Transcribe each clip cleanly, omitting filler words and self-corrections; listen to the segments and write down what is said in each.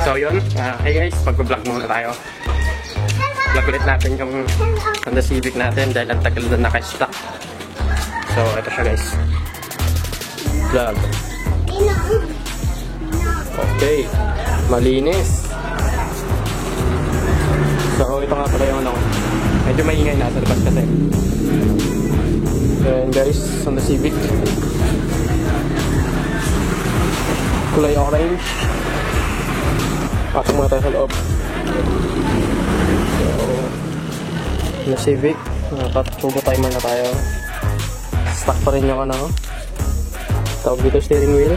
So yun, hey guys, mag-vlog muna tayo. Vlog ulit natin yung Honda Civic natin dahil ang tagal na naka-stock. So ito siya guys. Vlog. Okay, malinis. So ito nga pala yung ano, medyo maingay na sa labas kasi. And guys, Honda Civic. Kulay orange. Pasok muna tayo sa loob. So, Honda Civic. Turbo timer na tayo. Stock pa rin yung ano. Tawag dito steering wheel.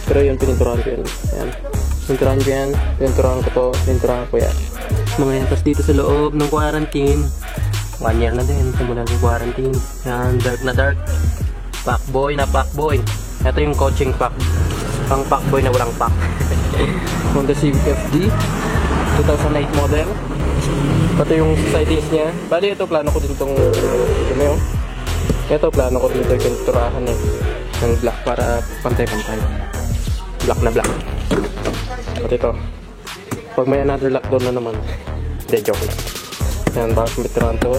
Pero yun, pininturahan ko yun. Ayan. Pininturahan ko yan. Pininturahan ko to. Pininturahan ko yan. Mga yan. Tapos dito sa loob ng quarantine. 1 year na din. Simula ng quarantine. Yan. Dark na dark. Packboy na packboy. Ito yung coaching pack. Pang packboy na walang pack. Honda Civic FD 2008 model. Pati yung sidings niya. Bali ito plano ko din itong ito plano ko din ito yung turahan eh ng black para pantay-pantay. Black na black. At ito pag may another lock doon na naman, hindi, joke lang. Yan, bakit mitirahan to.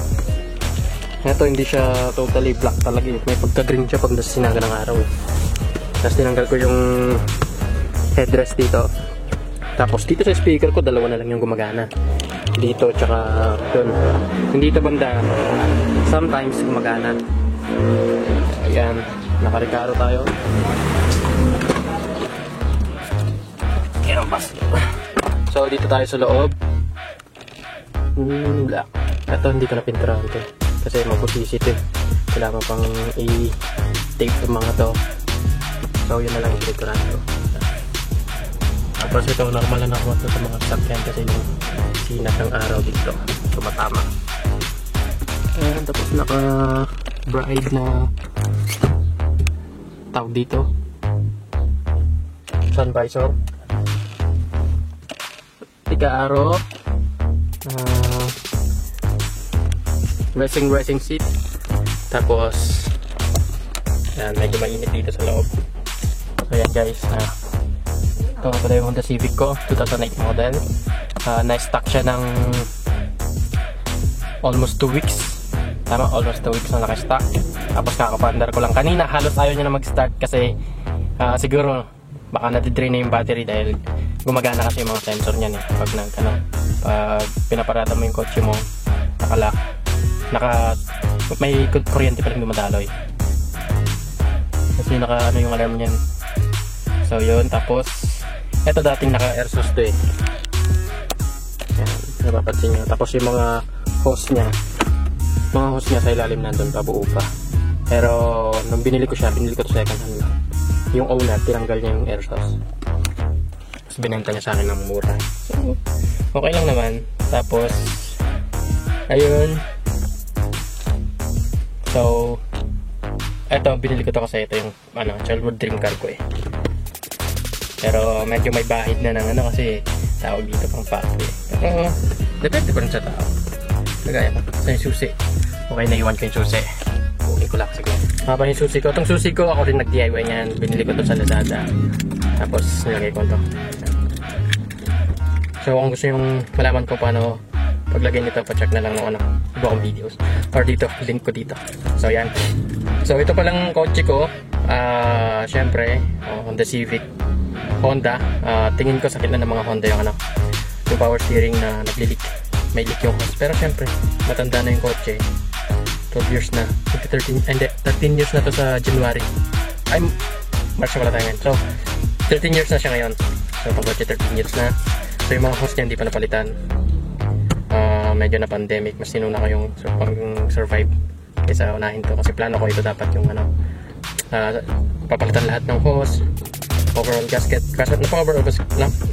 Ito hindi siya totally black talaga eh. May pagka green siya pag sinangga ng araw eh. Tapos tinanggal ko yung headrest dito. Tapos dito sa speaker ko, dalawa na lang yung gumagana. Dito, tsaka doon. Hindi dito banda. Sometimes gumagana. Ayan. Nakarekaro tayo. Ayan ang bus. So, dito tayo sa loob. Black. Ito, hindi ko na pinturahan ito. Kasi mapusisi ito. Kailangan pang i-tape yung mga to. So, yun na lang yung pinturahan ko. Tapos ito, normal na nakuha ito sa mga sakyan kasi yung sinat ng araw dito tumatama. Ayan, tapos naka-bride na tawag dito. Sun visor. Tika-aro. Racing seat. Tapos, ayan, medyo mainit dito sa loob. So, ayan guys, ito pala yung Honda Civic ko, 2008 model. Na-stock siya ng almost 2 weeks. Tama, almost 2 weeks na naka-stock. Tapos kakapandar ko lang kanina. Halos ayaw niya na mag-start kasi siguro baka natidrain na yung battery dahil gumagana kasi yung mga sensor niyan eh. Pag pinaparada mo yung kotse mo, nakalock. May kuryente pa rin dumadaloy. Kasi yung alarm niyan. So yun, tapos ito dating naka-air sus to eh. Yan, napapansin nyo. Tapos yung mga hose niya sa ilalim nandun pa, buo pa. Pero nung binili ko to second hand lang. Yung owner, tinanggal niya yung air sus. Tapos binenta niya sa akin ng mura. So, okay lang naman. Tapos, ayun. So, eto, binili ko to kasi ito yung childhood dream car ko eh. Pero medyo may bahid na ng kasi tawag dito pang factory. Pero depende pa rin sa tao. Nagaya ko sa yung susi. Okay, naiwan ko yung susi. Kunin ko lang sige. Haba yung susi ko. Itong susi ko ako rin nag-DIY niyan. Binili ko to sa Lazada. Tapos nilagay ko to. So kung gusto yung malaman ko paano paglagay nito, pa-check na lang ng iba kong videos. Or dito, link ko dito. So yan. So ito palang kotse ko. Syempre, Honda Civic. Honda, tingin ko sakit na ng mga Honda yung yung power steering na nagli-leak. May leak yung hose. Pero syempre, matanda na yung kotse. 12 years na. 13 years na to sa January. March na pala tayo ngayon. So, 13 years na siya ngayon. So, pag kotse 13 years na. So, yung mga hose niya hindi pa napalitan. Medyo na pandemic. Mas sinuna ko yung survive kaysa unahin to. Kasi plano ko ito dapat yung papalitan lahat ng hose. Overall gasket. Kasi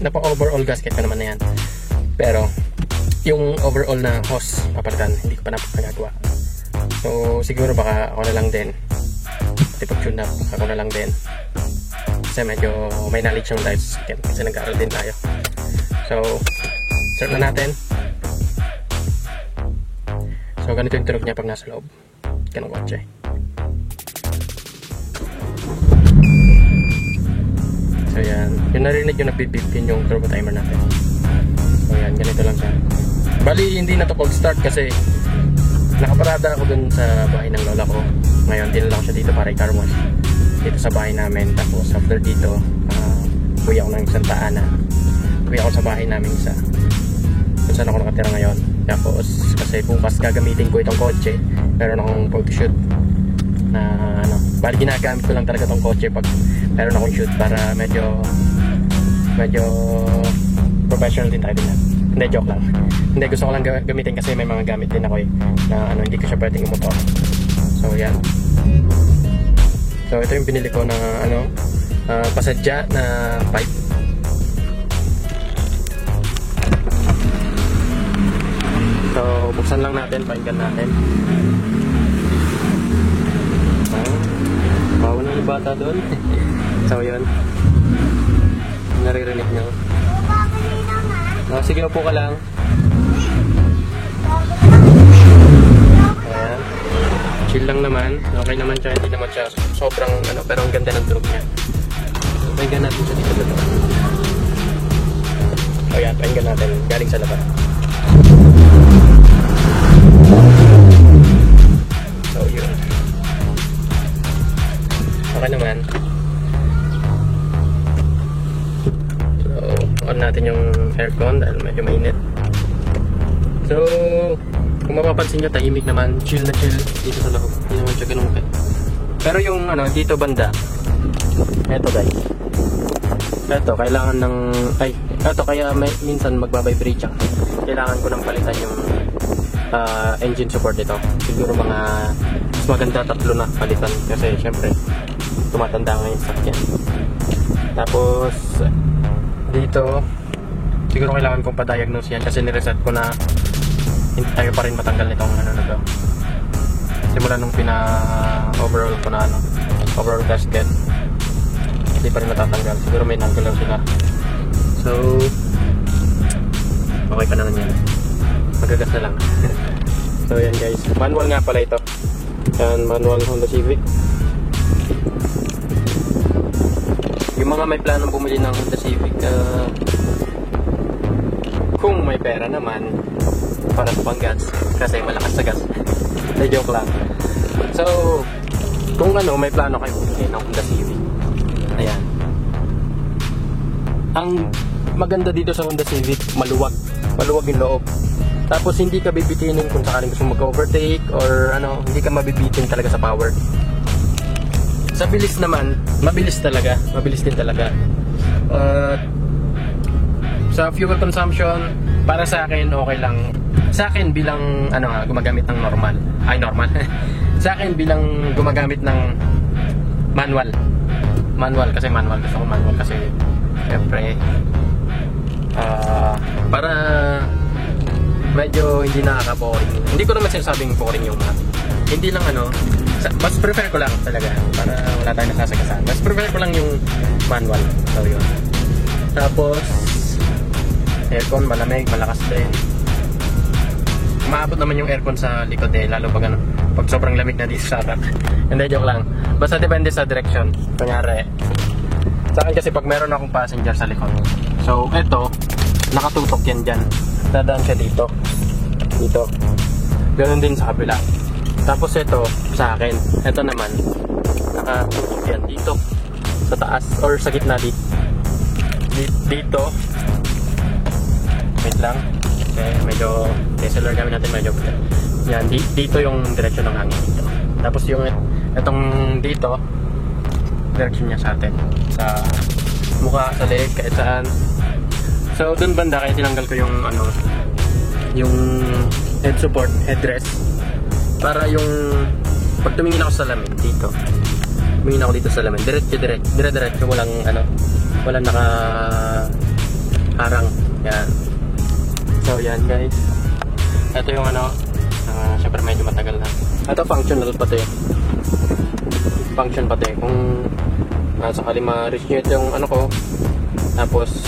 napa-overall gasket ka naman na yan. Pero, yung overall na hose papalitan, hindi ko pa nagagawa. So, siguro baka ako na lang din. Pati pag-tune up, ako na lang din. Kasi medyo may knowledge yung tayo sa skin. Kasi nag-aaral din tayo. So, start na natin. So, ganito yung tunog niya pag nasa loob. Ganang kotse. So yan, yung narinig yung nagpipip, yun yung turbo timer natin. So yan, ganito lang siya. Bali, hindi na to cold start kasi nakaparada ako dun sa bahay ng lola ko. Ngayon, dinala ko siya dito para i-car wash dito sa bahay namin. Tapos after dito, uwi ako ng Santa Ana. Uwi ako sa bahay namin sa kung saan ako nakatira ngayon. Tapos kasi bukas gagamitin ko itong kotse. Meron akong photoshoot na bali ginagamit ko lang talaga itong kotse pag meron akong shoot para medyo professional din tayo din. Hindi, joke lang. Hindi, gusto ko lang gamitin kasi may mga gamit din ako na hindi ko siya pwedeng imotor. So yan. So ito yung binili ko na pasadya na pipe. So buksan lang natin, pakinggan natin. Bawa ng bata doon. So yun, naririnig nyo. Sige, upo ka lang. Ayan. Chill lang naman. Okay naman siya. Hindi naman siya sobrang pero ang ganda ng tunog niya. Pakinggan natin siya dito. O yan, pakinggan natin. Galing sa labas. So yun. Okay naman. On natin yung aircon dahil medyo mainit. So kung mapapansin nyo, tahimik naman, chill na chill dito sa loob. Hindi naman siya ganun kayo. Pero yung dito banda, eto guys, eto kailangan ng eto kaya minsan magbabibrate siya. Kailangan ko nang palitan yung engine support nito. Siguro mga mas maganda 3 na palitan kasi syempre tumatanda ngayon sa sakyan. Tapos dito, siguro kailangan kong pa-diagnose yan kasi nireset ko na hindi tayo pa rin matanggal nitong na to. Simula nung overall ko na overall gasket, hindi pa rin matatanggal. Siguro may nanggal sila. So, okay pa naman yan. Magagas na lang. So yan guys, manual nga pala ito. Yan, manual Honda Civic. Yung mga may planong bumili ng Honda Civic, kung may pera naman para sa panggas kasi malakas sa gas. Joke lang. So kung may plano kayo bumili ng Honda Civic, ayan, ang maganda dito sa Honda Civic, maluwag yung loob. Tapos hindi ka bibitinin kung sakaling gusto mag-overtake or hindi ka mabibitin talaga sa power. Sa bilis naman, mabilis din talaga. Sa fuel consumption, para sa akin okay lang. Sa akin bilang gumagamit ng normal. Sa akin bilang gumagamit ng manual kasi manual, gusto ko manual kasi syempre para medyo hindi nakaka-boring. Hindi ko naman sinasabing boring yung hindi lang mas prefer ko lang talaga para wala tayong nasasagasan. Mas prefer ko lang yung manual. So yun. Tapos aircon, malamig, malakas din. Umaabot naman yung aircon sa likod lalo pag sobrang lamig na dito sa harap. Hindi, joke lang. Basta depende sa direction. Kunyari, sa akin kasi pag meron akong passenger sa likod, so eto, nakatutok yan dyan. Dadaan siya dito. Ganun din sa kabila. Tapos ito sa akin, ito naman nakatutok yan dito sa taas or sa gitna dito. Wait lang. Okay, medyo DSLR gamit natin, medyo yan, dito yung direction ng hangin dito. Tapos yung itong dito, direction niya sa atin, sa mukha, sa leg, kahit saan. So dun banda kaya tinanggal ko yung yung head support, headrest, para yung pag tumingin ako sa salamin dito, tumingin ako dito sa salamin, dire-diretso, walang nakaharang. Yan. So yan guys, ito yung syempre medyo matagal na. Ito functional pati. Function pati kung sakali ma-reach nyo yung ko. Tapos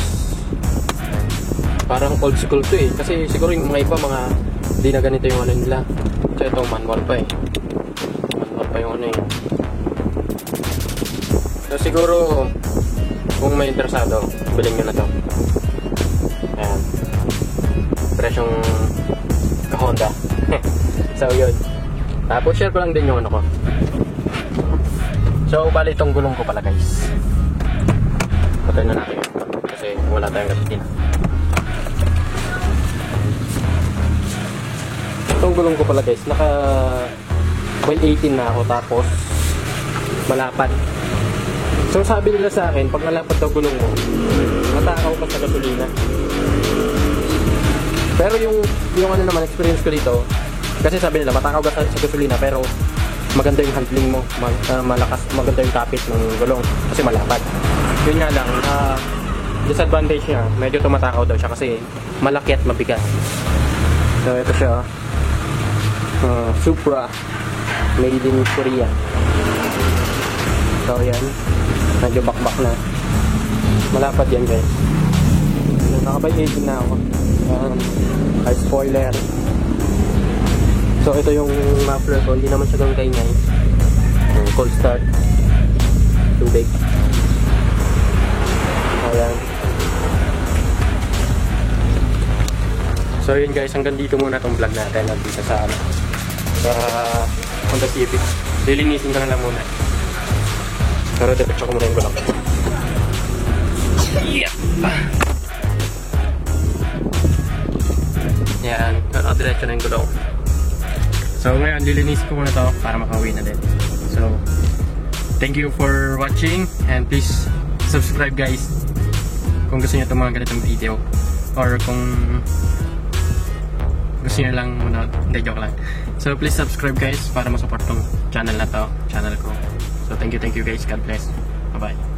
parang old school to kasi siguro yung mga iba hindi na ganito yung nila. So ito manual pa manual pa yung So siguro kung kung may interesado, bilhin nyo na to. Ayan. Presyong ka-Honda. So yun. Tapos share ko lang din yung ano ko. So bali itong gulong ko pala guys. Patay na natin yun. Kasi wala tayong gamitin. Itong gulong ko pala guys, naka 118 na ako, tapos malapad. So sabi nila sa akin, pag malapad daw gulong mo, matakaw ka sa gasolina. Pero yung ano naman, experience ko dito, kasi sabi nila matakaw ka sa gasolina, pero maganda yung handling mo, malakas, maganda yung kapit ng gulong kasi malapad. Yun nga lang, disadvantage niya, medyo tumatakaw daw siya kasi malaki at mabigat. So ito siya, Supra, made in Korea. So yan, medyo bakbak na, malapad yan guys. Nakabay 18 na ako. Ay spoiler. So ito yung muffler ko, hindi naman siya gawang ganyan. Cold start, tubig. Ayan. So yun guys, hanggang dito muna tong vlog natin at dito sa Honda Civic. Lilinisin ko na lang muna. Pero diretso ko muna yung gulong. Yeah. Yan, diretso na yung gulong. So ngayon, lilinisin ko muna to para makauwi na din. So, thank you for watching and please subscribe guys kung gusto niyo itong mga ganitong video, or kung gusto niyo lang manood. Hindi, joke lang. So please subscribe guys para masupport tong channel na to, channel ko. So thank you guys. God bless. Bye bye.